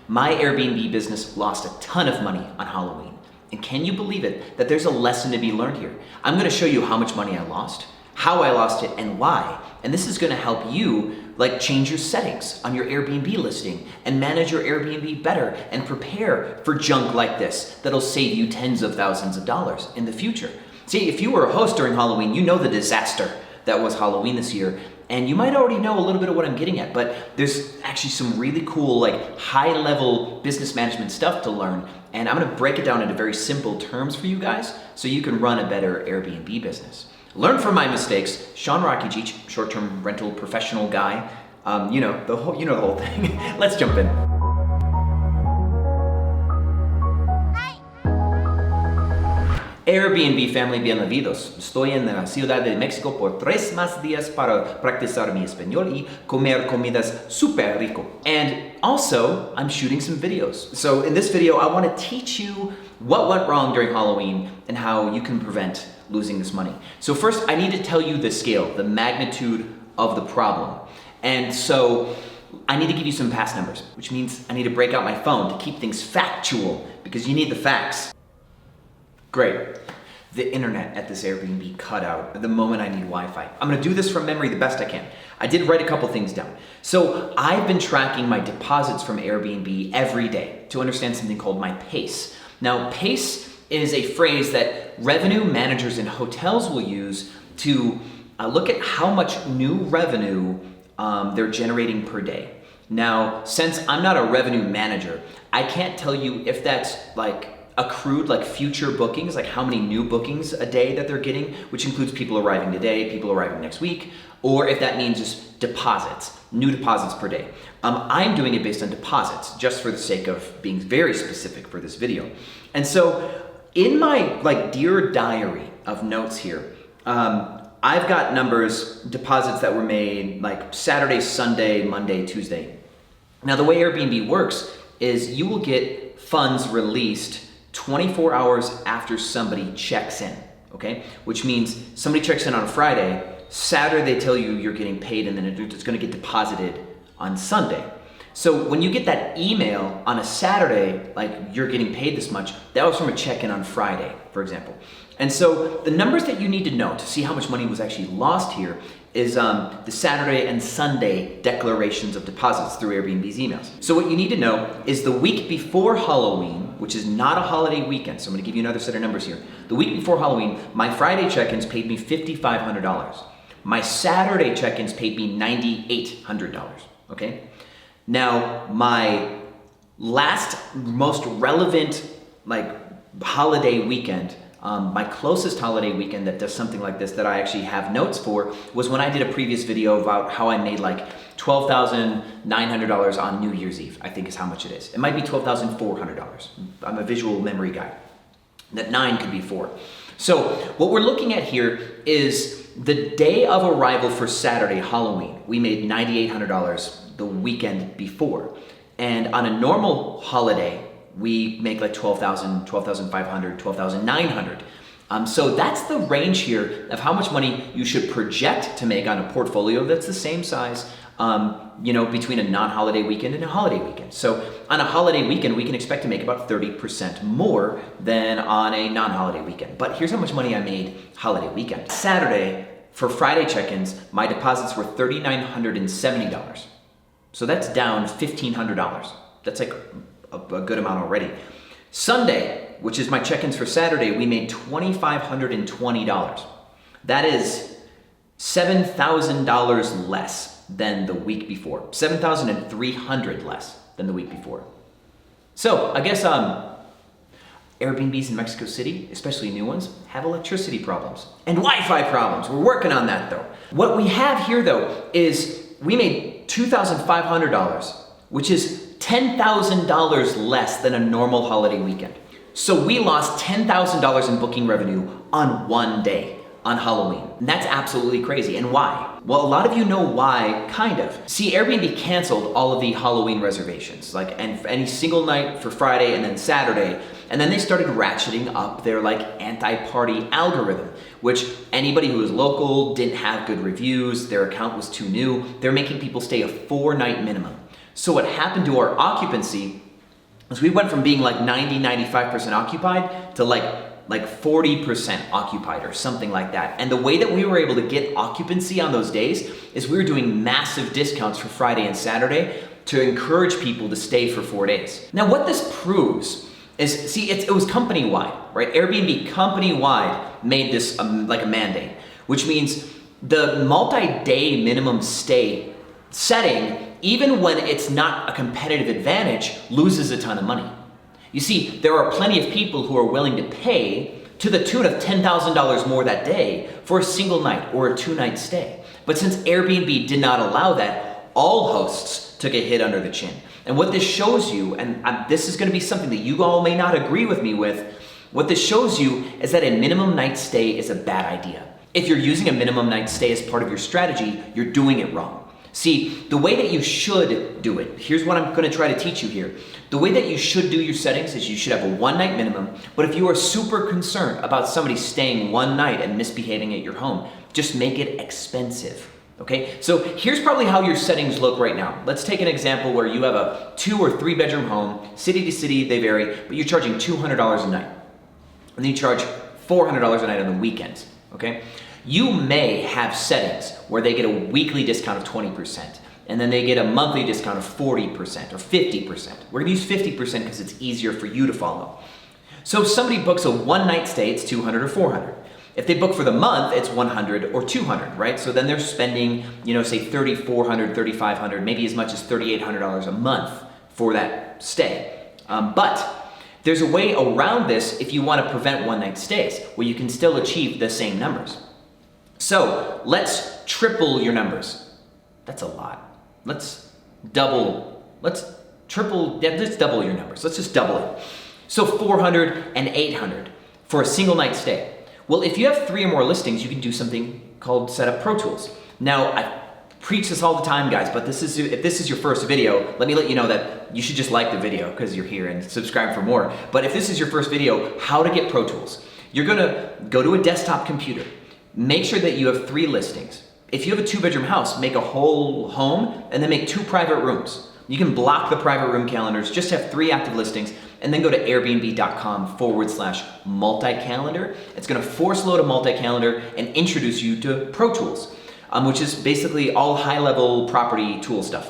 My Airbnb business lost a ton of money on Halloween. And can you believe it that there's a lesson to be learned here? I'm gonna show you how much money I lost, how I lost it, and why. And this is gonna help you change your settings on your Airbnb listing and manage your Airbnb better and prepare for junk like this that'll save you tens of thousands of dollars in the future. See, if you were a host during Halloween, you know the disaster that was Halloween this year. And you might already know a little bit of what I'm getting at, but there's actually some really cool, high-level business management stuff to learn. And I'm gonna break it down into very simple terms for you guys so you can run a better Airbnb business. Learn from my mistakes. Sean Rakic, short-term rental professional guy. You know the whole thing. Let's jump in. Airbnb family, bienvenidos. Estoy en la Ciudad de México por 3 más días para practicar mi español y comer comidas super rico. And also, I'm shooting some videos. So in this video, I want to teach you what went wrong during Halloween and how you can prevent losing this money. So first, I need to tell you the scale, the magnitude of the problem. And so I need to give you some past numbers, which means I need to break out my phone to keep things factual because you need the facts. Great. The internet at this Airbnb cut out the moment I need Wi-Fi. I'm gonna do this from memory the best I can. I did write a couple things down. So I've been tracking my deposits from Airbnb every day to understand something called my pace. Now, pace is a phrase that revenue managers in hotels will use to look at how much new revenue they're generating per day. Now, since I'm not a revenue manager, I can't tell you if that's accrued future bookings, how many new bookings a day that they're getting, which includes people arriving today, people arriving next week, or if that means just deposits, new deposits per day. I'm doing it based on deposits, just for the sake of being very specific for this video. And so in my dear diary of notes here, I've got numbers, deposits that were made Saturday, Sunday, Monday, Tuesday. Now the way Airbnb works is you will get funds released 24 hours after somebody checks in, okay? Which means somebody checks in on a Friday, Saturday they tell you you're getting paid, and then it's gonna get deposited on Sunday. So when you get that email on a Saturday, you're getting paid this much, that was from a check-in on Friday, for example. And so the numbers that you need to know to see how much money was actually lost here is the Saturday and Sunday declarations of deposits through Airbnb's emails. So what you need to know is the week before Halloween, which is not a holiday weekend, so I'm gonna give you another set of numbers here. The week before Halloween, my Friday check-ins paid me $5,500. My Saturday check-ins paid me $9,800, okay? Now, my last most relevant holiday weekend, my closest holiday weekend that does something like this that I actually have notes for was when I did a previous video about how I made $12,900 on New Year's Eve, I think is how much it is. It might be $12,400. I'm a visual memory guy. That 9 could be 4. So what we're looking at here is the day of arrival for Saturday, Halloween. We made $9,800 the weekend before. And on a normal holiday, we make $12,000, $12,500, $12,900. So that's the range here of how much money you should project to make on a portfolio that's the same size, between a non-holiday weekend and a holiday weekend. So on a holiday weekend, we can expect to make about 30% more than on a non-holiday weekend. But here's how much money I made holiday weekend. Saturday, for Friday check-ins, my deposits were $3,970. So that's down $1,500. That's a good amount already. Sunday, which is my check-ins for Saturday, we made $2,520. That is $7,000 less than the week before. $7,300 less than the week before. So I guess Airbnbs in Mexico City, especially new ones, have electricity problems and Wi-Fi problems. We're working on that though. What we have here though is we made $2,500, which is $10,000 less than a normal holiday weekend. So we lost $10,000 in booking revenue on one day on Halloween. And that's absolutely crazy. And why? Well, a lot of you know why, kind of. See, Airbnb canceled all of the Halloween reservations, and any single night for Friday and then Saturday. And then they started ratcheting up their anti-party algorithm, which anybody who was local didn't have good reviews, their account was too new. They're making people stay a 4-night minimum. So what happened to our occupancy is we went from being like 95% occupied to like 40% occupied or something like that. And the way that we were able to get occupancy on those days is we were doing massive discounts for Friday and Saturday to encourage people to stay for 4 days. Now what this proves is, see, it was company-wide, right? Airbnb company-wide made this like a mandate, which means the multi-day minimum stay setting, even when it's not a competitive advantage, loses a ton of money. You see, there are plenty of people who are willing to pay to the tune of $10,000 more that day for a single night or a 2-night stay. But since Airbnb did not allow that, all hosts took a hit under the chin. And what this shows you, and this is going to be something that you all may not agree with me with, what this shows you is that a minimum night stay is a bad idea. If you're using a minimum night stay as part of your strategy, you're doing it wrong. See, the way that you should do it, here's what I'm going to try to teach you here. The way that you should do your settings is you should have a 1-night minimum, but if you are super concerned about somebody staying 1 night and misbehaving at your home, just make it expensive. Okay, so here's probably how your settings look right now. Let's take an example where you have a 2 or 3 bedroom home, city to city, they vary, but you're charging $200 a night. And then you charge $400 a night on the weekends, okay? You may have settings where they get a weekly discount of 20%, and then they get a monthly discount of 40% or 50%. We're gonna use 50% because it's easier for you to follow. So if somebody books a 1-night stay, it's $200 or $400. If they book for the month, it's $100 or $200, right? So then they're spending, say $3,400, $3,500, maybe as much as $3,800 a month for that stay. But there's a way around this if you want to prevent 1-night stays, where you can still achieve the same numbers. So let's triple your numbers. That's a lot. Let's double your numbers. Let's just double it. So 400 and 800 for a single night stay. Well, if you have 3 or more listings, you can do something called set up Pro Tools. Now, I preach this all the time, guys, but if this is your first video, let me let you know that you should just like the video because you're here and subscribe for more. But if this is your first video, how to get Pro Tools. You're gonna go to a desktop computer. Make sure that you have 3 listings. If you have a 2-bedroom house, make a whole home and then make 2 private rooms. You can block the private room calendars, just have 3 active listings, and then go to airbnb.com/multi-calendar. It's gonna force load a multi-calendar and introduce you to Pro Tools, which is basically all high-level property tool stuff.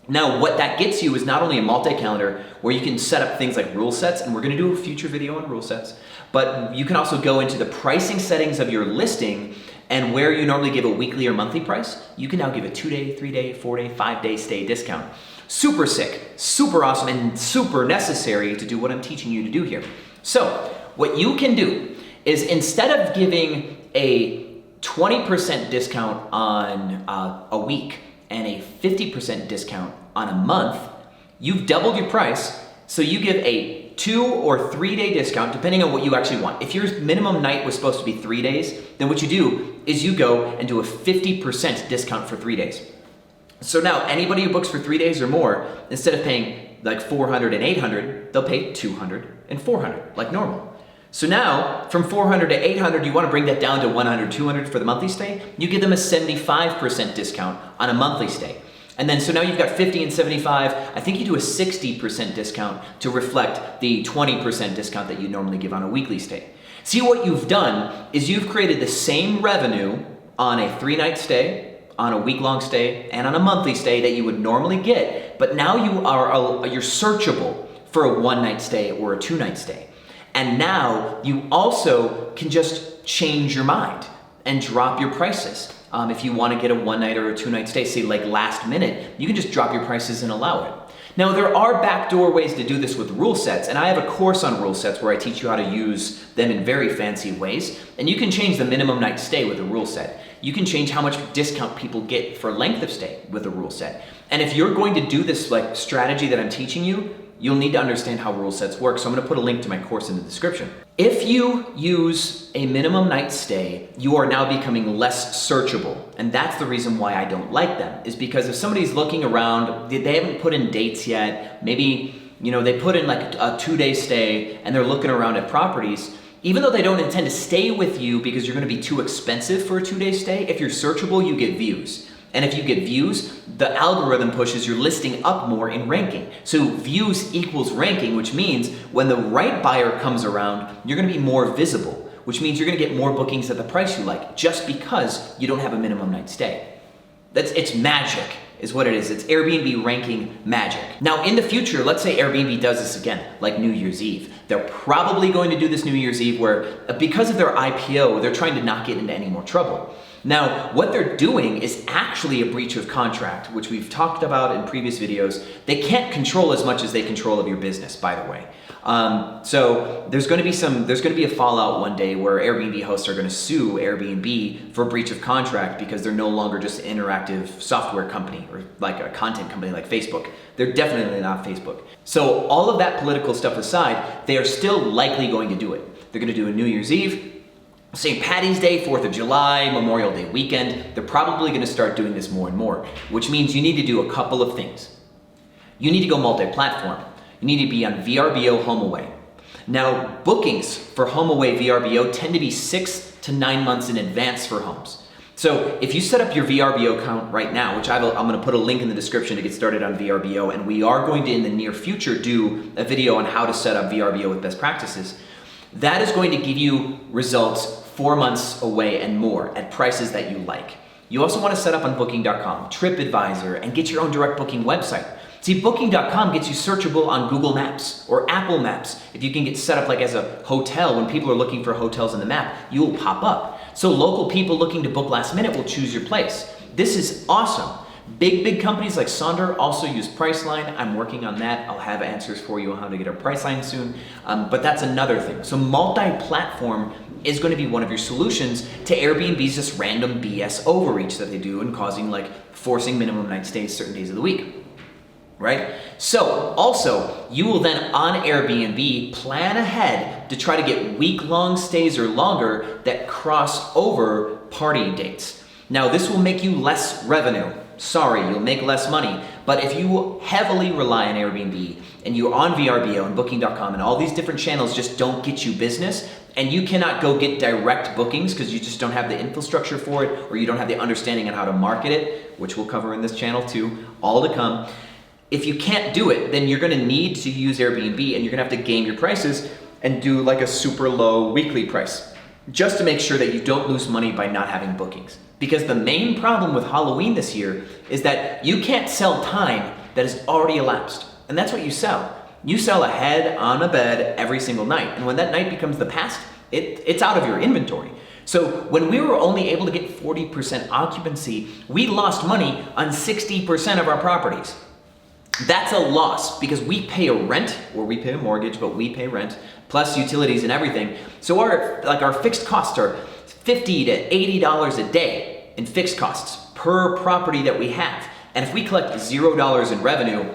Now, what that gets you is not only a multi-calendar where you can set up things like rule sets, and we're gonna do a future video on rule sets, but you can also go into the pricing settings of your listing, and where you normally give a weekly or monthly price, you can now give a 2-day, 3-day, 4-day, 5-day stay discount. Super sick, super awesome, and super necessary to do what I'm teaching you to do here. So, what you can do is instead of giving a 20% discount on a week and a 50% discount on a month, you've doubled your price, so you give a 2 or 3-day discount depending on what you actually want. If your minimum night was supposed to be 3 days, then what you do is you go and do a 50% discount for 3 days. So now anybody who books for 3 days or more, instead of paying like 400 and 800, they'll pay 200 and 400 like normal. So now from 400 to 800, you want to bring that down to 100, 200 for the monthly stay. You give them a 75% discount on a monthly stay. And then so now you've got 50 and 75. I think you do a 60% discount to reflect the 20% discount that you normally give on a weekly stay. See, what you've done is you've created the same revenue on a 3-night stay, on a week-long stay, and on a monthly stay that you would normally get, but now you're searchable for a 1-night stay or a 2-night stay. And now you also can just change your mind and drop your prices. If you want to get a 1-night or a 2-night stay, say like last minute, you can just drop your prices and allow it. Now, there are backdoor ways to do this with rule sets, and I have a course on rule sets where I teach you how to use them in very fancy ways, and you can change the minimum night stay with a rule set. You can change how much discount people get for length of stay with a rule set. And if you're going to do this like strategy that I'm teaching you, you'll need to understand how rule sets work, so I'm gonna put a link to my course in the description. If you use a minimum night stay, you are now becoming less searchable, and that's the reason why I don't like them, is because if somebody's looking around, they haven't put in dates yet, maybe they put in like a 2-day stay and they're looking around at properties, even though they don't intend to stay with you because you're gonna be too expensive for a 2-day stay, if you're searchable, you get views. And if you get views, the algorithm pushes your listing up more in ranking. So views equals ranking, which means when the right buyer comes around, you're gonna be more visible, which means you're gonna get more bookings at the price you like, just because you don't have a minimum night stay. It's magic, is what it is. It's Airbnb ranking magic. Now, in the future, let's say Airbnb does this again, like New Year's Eve. They're probably going to do this New Year's Eve where, because of their IPO, they're trying to not get into any more trouble. Now, what they're doing is actually a breach of contract, which we've talked about in previous videos. They can't control as much as they control of your business, by the way. So there's going to be a fallout one day where Airbnb hosts are going to sue Airbnb for breach of contract because they're no longer just an interactive software company or like a content company like Facebook. They're definitely not Facebook. So all of that political stuff aside, they are still likely going to do it. They're going to do a New Year's Eve, St. Patty's Day, 4th of July, Memorial Day weekend. They're probably going to start doing this more and more, which means you need to do a couple of things. You need to go multi-platform. You need to be on VRBO HomeAway. Now, bookings for HomeAway VRBO tend to be 6 to 9 months in advance for homes. So if you set up your VRBO account right now, which I'm going to put a link in the description to get started on VRBO, and we are going to, in the near future, do a video on how to set up VRBO with best practices, that is going to give you results 4 months away and more at prices that you like. You also want to set up on Booking.com, TripAdvisor, and get your own direct booking website. See, Booking.com gets you searchable on Google Maps or Apple Maps. If you can get set up like as a hotel, when people are looking for hotels in the map, you will pop up. So local people looking to book last minute will choose your place. This is awesome. Big companies like Sonder also use Priceline. I'm working on that. I'll have answers for you on how to get a Priceline soon. But that's another thing. So multi-platform is going to be one of your solutions to Airbnb's just random BS overreach that they do and causing forcing minimum night stays certain days of the week. Right? So also, you will then on Airbnb plan ahead to try to get week-long stays or longer that cross over party dates. Now, this will make you less revenue. Sorry, you'll make less money. But if you heavily rely on Airbnb and you're on VRBO and Booking.com and all these different channels just don't get you business, and you cannot go get direct bookings because you just don't have the infrastructure for it or you don't have the understanding on how to market it, which we'll cover in this channel too, all to come. If you can't do it, then you're going to need to use Airbnb and you're going to have to game your prices and do like a super low weekly price just to make sure that you don't lose money by not having bookings. Because the main problem with Halloween this year is that you can't sell time that has already elapsed. And that's what you sell. You sell a head on a bed every single night. And when that night becomes the past, it's out of your inventory. So when we were only able to get 40% occupancy, we lost money on 60% of our properties. That's a loss because we pay a rent, or we pay a mortgage, but we pay rent, plus utilities and everything. So our fixed costs are $50 to $80 a day in fixed costs per property that we have. And if we collect $0 in revenue,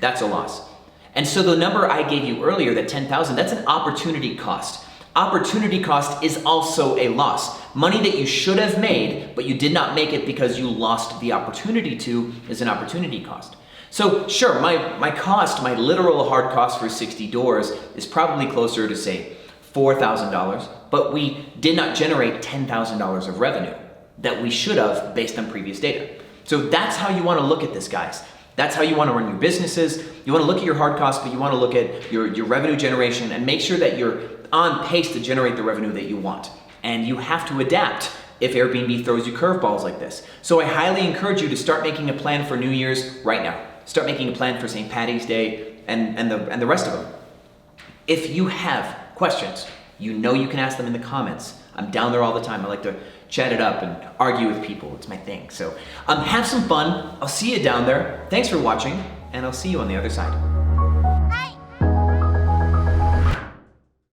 that's a loss. And so the number I gave you earlier, that 10,000, that's an opportunity cost. Opportunity cost is also a loss. Money that you should have made, but you did not make it because you lost the opportunity to, is an opportunity cost. So sure, my literal hard cost for 60 doors is probably closer to say $4,000, but we did not generate $10,000 of revenue that we should have based on previous data. So that's how you want to look at this, guys. That's how you want to run your businesses. You want to look at your hard costs, but you want to look at your revenue generation and make sure that you're on pace to generate the revenue that you want. And you have to adapt if Airbnb throws you curveballs like this. So I highly encourage you to start making a plan for New Year's right now. Start making a plan for St. Patty's Day and the rest of them. If you have questions, you know you can ask them in the comments. I'm down there all the time. I like to chat it up and argue with people. It's my thing. So have some fun. I'll see you down there. Thanks for watching, and I'll see you on the other side.